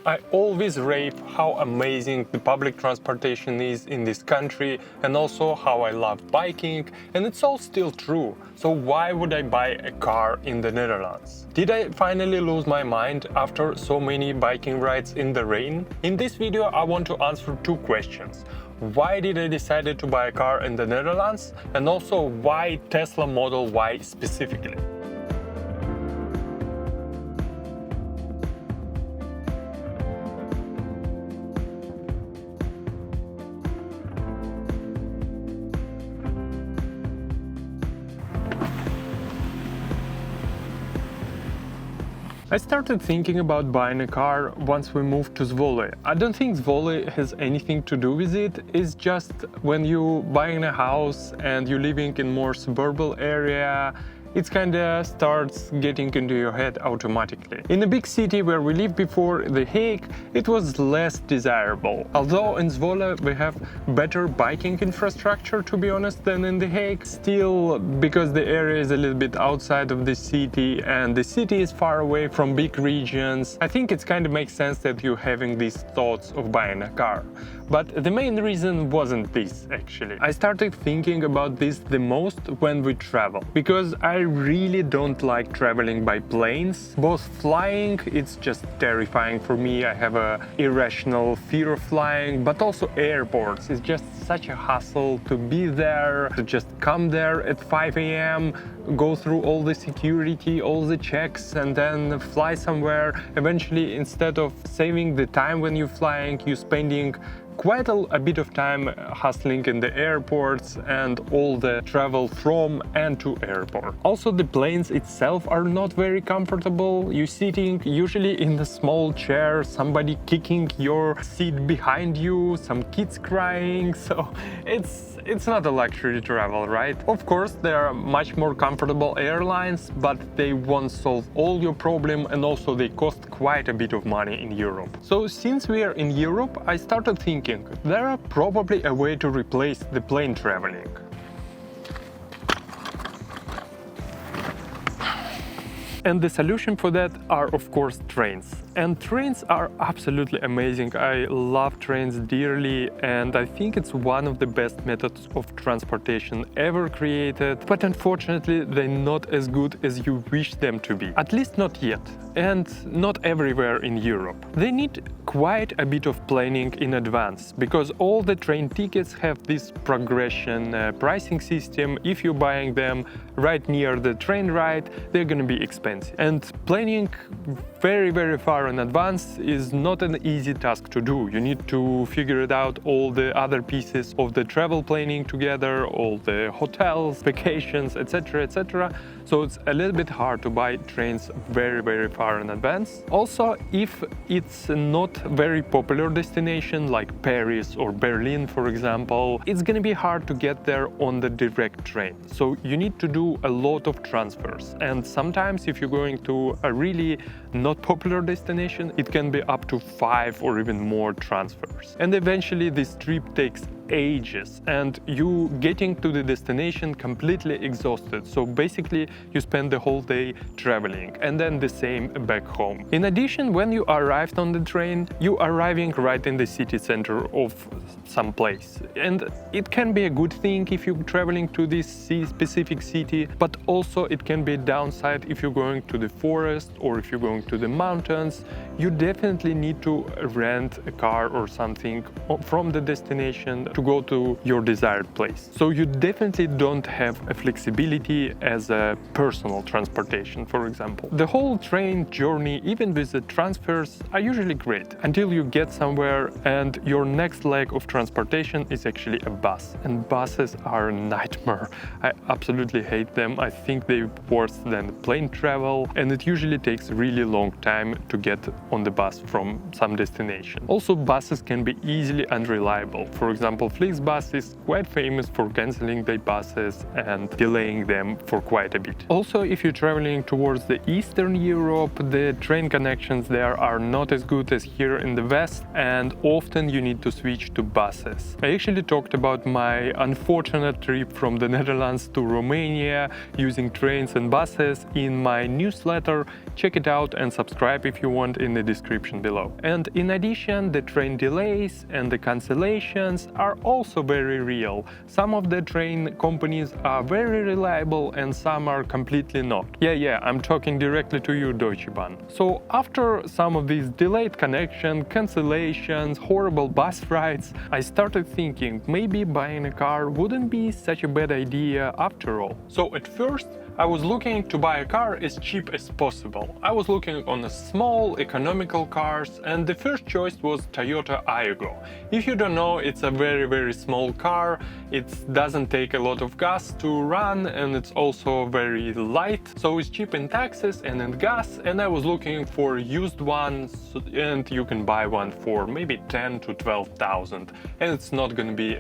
I always rave how amazing the public transportation is in this country and also how I love biking, and it's all still true. So why would I buy a car in the Netherlands? Did I finally lose my mind after so many biking rides in the rain? In this video I want to answer two questions. Why did I decide to buy a car in the Netherlands? And also why Tesla Model Y specifically? I started thinking about buying a car once we moved to Zwolle. I don't think Zwolle has anything to do with it. It's just when you buying a house and you're living in more suburban area, it kinda starts getting into your head automatically. In a big city where we lived before, The Hague, it was less desirable. Although in Zwolle we have better biking infrastructure, to be honest, than in The Hague. Still, because the area is a little bit outside of the city and the city is far away from big regions, I think it kind of makes sense that you're having these thoughts of buying a car. But the main reason wasn't this, actually. I started thinking about this the most when we travel, because I really don't like traveling by planes. Both flying, it's just terrifying for me. I have an irrational fear of flying, but also airports. It's just such a hassle to be there, to just come there at 5 a.m., go through all the security, all the checks, and then fly somewhere. Eventually, instead of saving the time when you're flying, you're spending quite a bit of time hustling in the airports and all the travel from and to airport. Also, the planes itself are not very comfortable. You're sitting usually in a small chair, somebody kicking your seat behind you, some kids crying, so it's not a luxury travel, right? Of course, there are much more comfortable airlines, but they won't solve all your problem, and also they cost quite a bit of money in Europe. So since we are in Europe, I started thinking there are probably a way to replace the plane traveling. And the solution for that are, of course, trains. And trains are absolutely amazing. I love trains dearly, and I think it's one of the best methods of transportation ever created. But unfortunately, they're not as good as you wish them to be. At least not yet, and not everywhere in Europe. They need quite a bit of planning in advance, because all the train tickets have this progression pricing system. If you're buying them right near the train ride, they're gonna be expensive. And planning very far in advance is not an easy task to do. You need to figure it out, all the other pieces of the travel planning together, all the hotels, vacations, etc. So it's a little bit hard to buy trains very far in advance. Also, if it's not very popular destination like Paris or Berlin, for example, it's gonna be hard to get there on the direct train. So you need to do a lot of transfers. And sometimes if you're going to a really not popular destination, it can be up to 5 or even more transfers. And eventually this trip takes ages and you getting to the destination completely exhausted. So basically you spend the whole day traveling and then the same back home. In addition, when you arrived on the train, you arriving right in the city center of some place. And it can be a good thing if you're traveling to this specific city, but also it can be a downside if you're going to the forest or if you're going to the mountains. You definitely need to rent a car or something from the destination to go to your desired place. So you definitely don't have a flexibility as a personal transportation, for example. The whole train journey, even with the transfers, are usually great until you get somewhere and your next leg of transportation is actually a bus. And buses are a nightmare. I absolutely hate them. I think they're worse than plane travel, and it usually takes a really long time to get on the bus from some destination. Also, buses can be easily unreliable. For example, example, Flixbus is quite famous for canceling their buses and delaying them for quite a bit. Also, if you're traveling towards the Eastern Europe, the train connections there are not as good as here in the West, and often you need to switch to buses. I actually talked about my unfortunate trip from the Netherlands to Romania using trains and buses in my newsletter. Check it out and subscribe if you want in the description below. And in addition, the train delays and the cancellations are also very real. Some of the train companies are very reliable and some are completely not. Yeah, I'm talking directly to you, Deutsche Bahn. So after some of these delayed connections, cancellations, horrible bus rides, I started thinking maybe buying a car wouldn't be such a bad idea after all. So at first, I was looking to buy a car as cheap as possible. I was looking on a small, economical cars, and the first choice was Toyota Aygo. If you don't know, it's a very small car. It doesn't take a lot of gas to run, and it's also very light, so it's cheap in taxes and in gas. And I was looking for used ones, and you can buy one for maybe 10 to 12,000, and it's not gonna be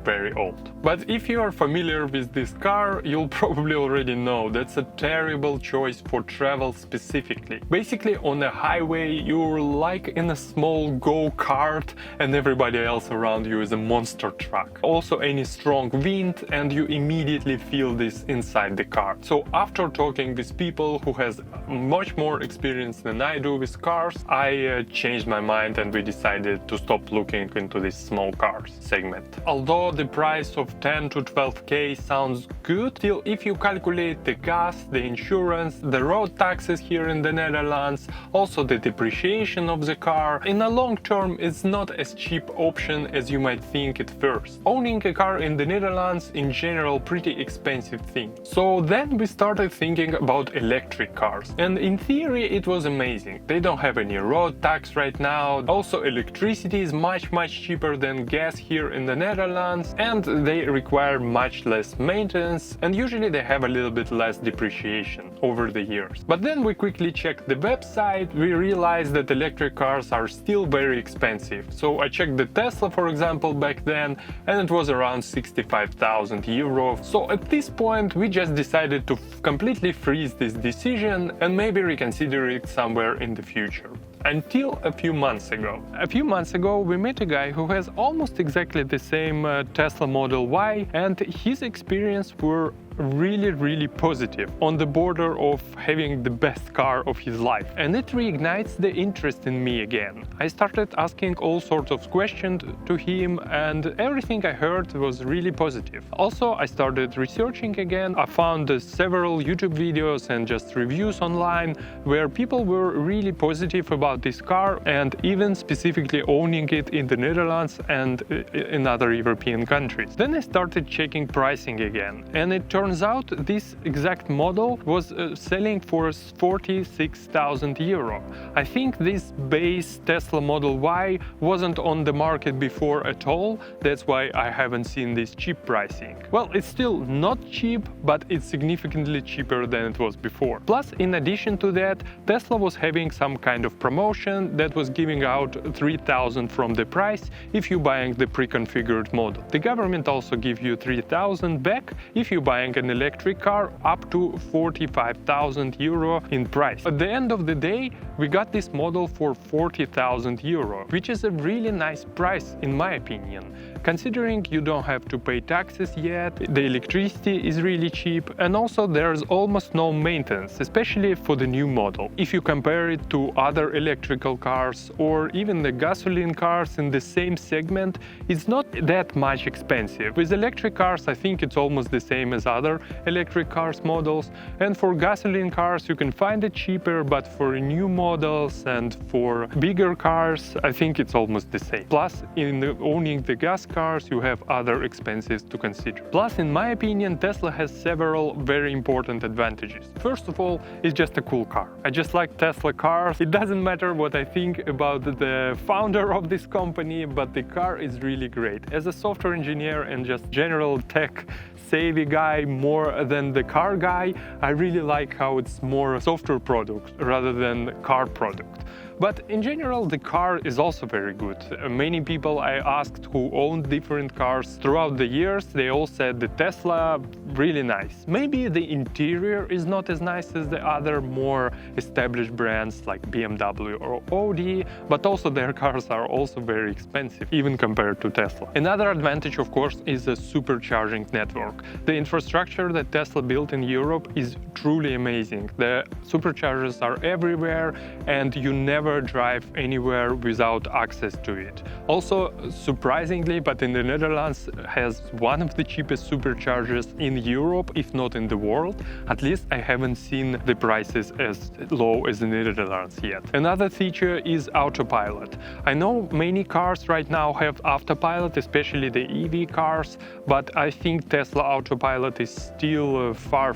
very old. But if you are familiar with this car, you'll probably already know that's a terrible choice for travel specifically. Basically, on a highway, you're like in a small go-kart and everybody else around you is a monster truck. Also, any strong wind and you immediately feel this inside the car. So after talking with people who has much more experience than I do with cars, I changed my mind and we decided to stop looking into this small cars segment. Although the price of 10 to 12k sounds good, still if you calculate the gas, the insurance, the road taxes here in the Netherlands, also the depreciation of the car, in the long term it's not as cheap option as you might think at first. Owning a car in the Netherlands in general pretty expensive thing. So then we started thinking about electric cars, and in theory it was amazing. They don't have any road tax right now. Also electricity is much cheaper than gas here in the Netherlands, and they require much less maintenance, and usually they have a little bit less depreciation over the years. But then we quickly checked the website, we realized that electric cars are still very expensive. So I checked the Tesla, for example, back then, and it was around 65,000 euros. So at this point we just decided to completely freeze this decision and maybe reconsider it somewhere in the future. Until a few months ago. A few months ago we met a guy who has almost exactly the same Tesla Model Y, and his experience were really positive, on the border of having the best car of his life. And it reignites the interest in me again. I started asking all sorts of questions to him, and everything I heard was really positive. Also, I started researching again. I found several YouTube videos and just reviews online where people were really positive about this car, and even specifically owning it in the Netherlands and in other European countries. Then I started checking pricing again, and it turns out this exact model was selling for 46,000 euro. I think this base Tesla Model Y wasn't on the market before at all. That's why I haven't seen this cheap pricing. Well, it's still not cheap, but it's significantly cheaper than it was before. Plus, in addition to that, Tesla was having some kind of promotion that was giving out 3,000 from the price if you're buying the pre-configured model. The government also gives you 3,000 back if you're buying an electric car up to 45,000 euro in price. At the end of the day, we got this model for 40,000 euro, which is a really nice price in my opinion. Considering you don't have to pay taxes yet, the electricity is really cheap, and also there's almost no maintenance, especially for the new model. If you compare it to other electrical cars or even the gasoline cars in the same segment, it's not that much expensive. With electric cars, I think it's almost the same as other electric cars models, and for gasoline cars you can find it cheaper, but for new models and for bigger cars, I think it's almost the same. Plus, in owning the gas cars, you have other expenses to consider. Plus, in my opinion, Tesla has several very important advantages. First of all, it's just a cool car. I just like Tesla cars. It doesn't matter what I think about the founder of this company, but the car is really great. As a software engineer and just general tech savvy guy more than the car guy, I really like how it's more a software product rather than car product. But in general, the car is also very good. Many people I asked who owned different cars throughout the years, they all said the Tesla really nice. Maybe the interior is not as nice as the other more established brands like BMW or Audi, but also their cars are also very expensive, even compared to Tesla. Another advantage, of course, is the supercharging network. The infrastructure that Tesla built in Europe is truly amazing. The superchargers are everywhere and you never drive anywhere without access to it. Also, surprisingly, but in the Netherlands has one of the cheapest superchargers in Europe, if not in the world. At least I haven't seen the prices as low as in the Netherlands yet. Another feature is autopilot. I know many cars right now have autopilot, especially the EV cars, but I think Tesla autopilot is still far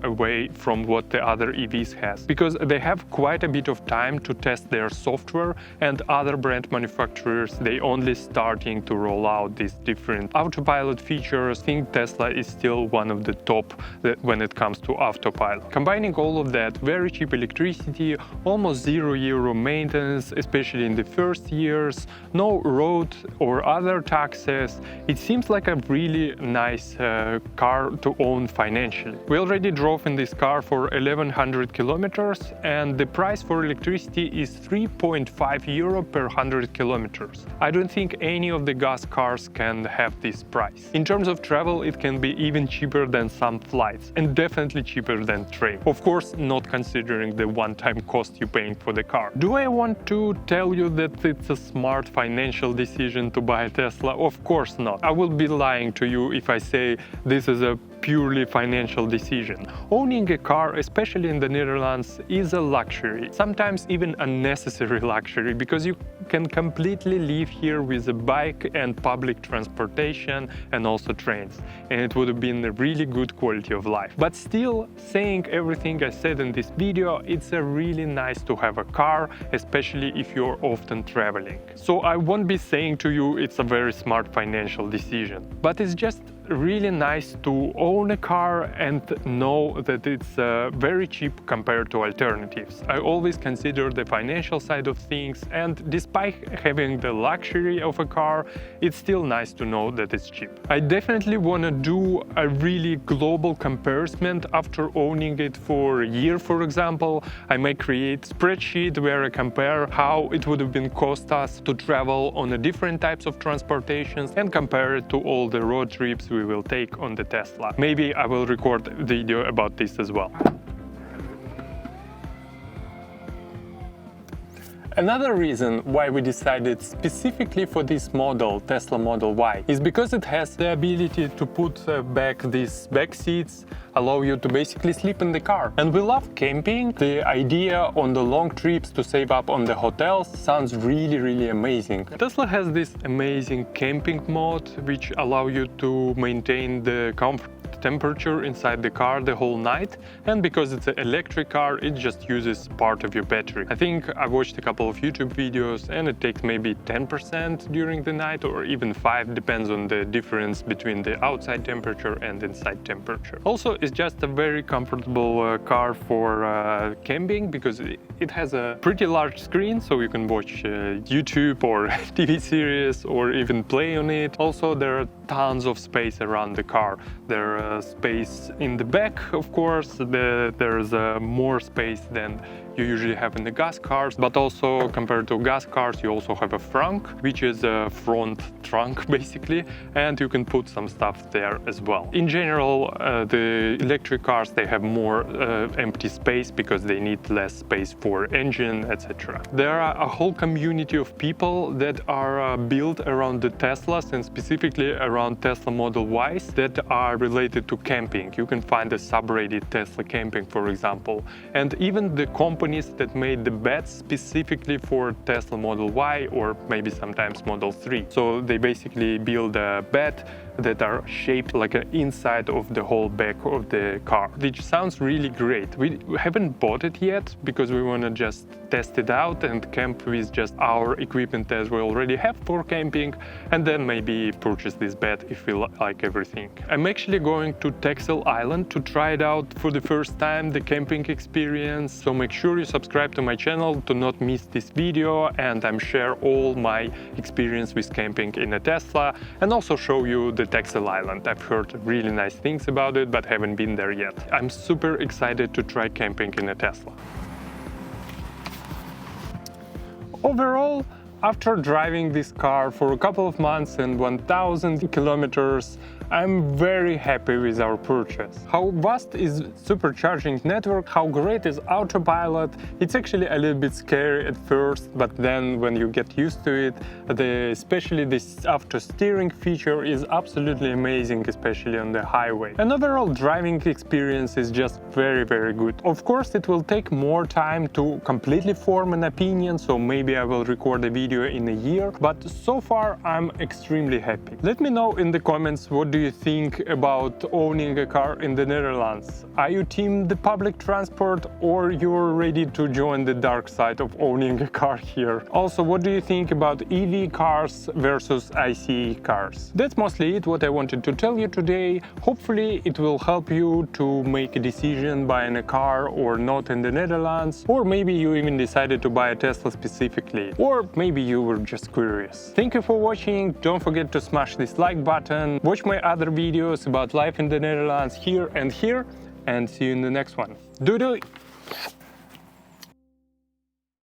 away from what the other EVs has, because they have quite a bit of time to test their software, and other brand manufacturers, they only starting to roll out these different autopilot features. I think Tesla is still one of the top when it comes to autopilot. Combining all of that, very cheap electricity, almost €0 maintenance, especially in the first years, no road or other taxes, it seems like a really nice car to own financially. We already drove in this car for 1100 kilometers, and the price for electricity is €3.5 per 100 kilometers. I don't think any of the gas cars can have this price. In terms of travel, it can be even cheaper than some flights, and definitely cheaper than train. Of course, not considering the one-time cost you're paying for the car. Do I want to tell you that it's a smart financial decision to buy a Tesla? Of course not. I will be lying to you if I say this is a purely financial decision. Owning a car, especially in the Netherlands, is a luxury, sometimes even a necessary luxury, because you can completely live here with a bike and public transportation and also trains, and it would have been a really good quality of life. But still, saying everything I said in this video, it's a really nice to have a car, especially if you're often traveling. So I won't be saying to you it's a very smart financial decision, but it's just really nice to own a car and know that it's very cheap compared to alternatives. I always consider the financial side of things, and despite having the luxury of a car, it's still nice to know that it's cheap. I definitely want to do a really global comparison after owning it for a year, for example. I may create a spreadsheet where I compare how it would have been cost us to travel on the different types of transportations and compare it to all the road trips we will take on the Tesla. Maybe I will record a video about this as well. Another reason why we decided specifically for this model, Tesla Model Y, is because it has the ability to put back these back seats, allow you to basically sleep in the car. And we love camping. The idea on the long trips to save up on the hotels sounds really amazing. Tesla has this amazing camping mode which allow you to maintain the comfort temperature inside the car the whole night, and because it's an electric car, it just uses part of your battery. I think I watched a couple of YouTube videos and it takes maybe 10% during the night, or even 5%, depends on the difference between the outside temperature and inside temperature. Also, it's just a very comfortable car for camping, because it has a pretty large screen, so you can watch YouTube or TV series or even play on it. Also, there are tons of space around the car. There space in the back, of course. There's more space than you usually have in the gas cars, but also compared to gas cars, you also have a frunk, which is a front trunk basically, and you can put some stuff there as well. In general, the electric cars, they have more empty space because they need less space for engine, etc. There are a whole community of people that are built around the Teslas, and specifically around Tesla Model Ys, that are related to camping. You can find a subreddit Tesla Camping, for example, and even the companies that made the bets specifically for Tesla Model Y, or maybe sometimes Model 3. So they basically build a bet that are shaped like an inside of the whole back of the car, which sounds really great. We haven't bought it yet because we want to just test it out and camp with just our equipment that we already have for camping, and then maybe purchase this bed if we like everything. I'm actually going to Texel Island to try it out for the first time, the camping experience, so make sure you subscribe to my channel to not miss this video, and I'm share all my experience with camping in a Tesla and also show you the Texel Island. I've heard really nice things about it but haven't been there yet. I'm super excited to try camping in a Tesla. Overall, after driving this car for a couple of months and 1,000 kilometers, I'm very happy with our purchase. How vast is supercharging network, how great is autopilot. It's actually a little bit scary at first, but then when you get used to it, especially this auto steering feature is absolutely amazing, especially on the highway. And overall driving experience is just very good. Of course, it will take more time to completely form an opinion, so maybe I will record a video in a year, but so far I'm extremely happy. Let me know in the comments what do you think about owning a car in the Netherlands. Are you team the public transport or you're ready to join the dark side of owning a car here? Also, what do you think about EV cars versus ICE cars? That's mostly it what I wanted to tell you today. Hopefully it will help you to make a decision buying a car or not in the Netherlands, or maybe you even decided to buy a Tesla specifically, or maybe you were just curious. Thank you for watching. Don't forget to smash this like button. Watch my other videos about life in the Netherlands here and here, and see you in the next one. Doei doei!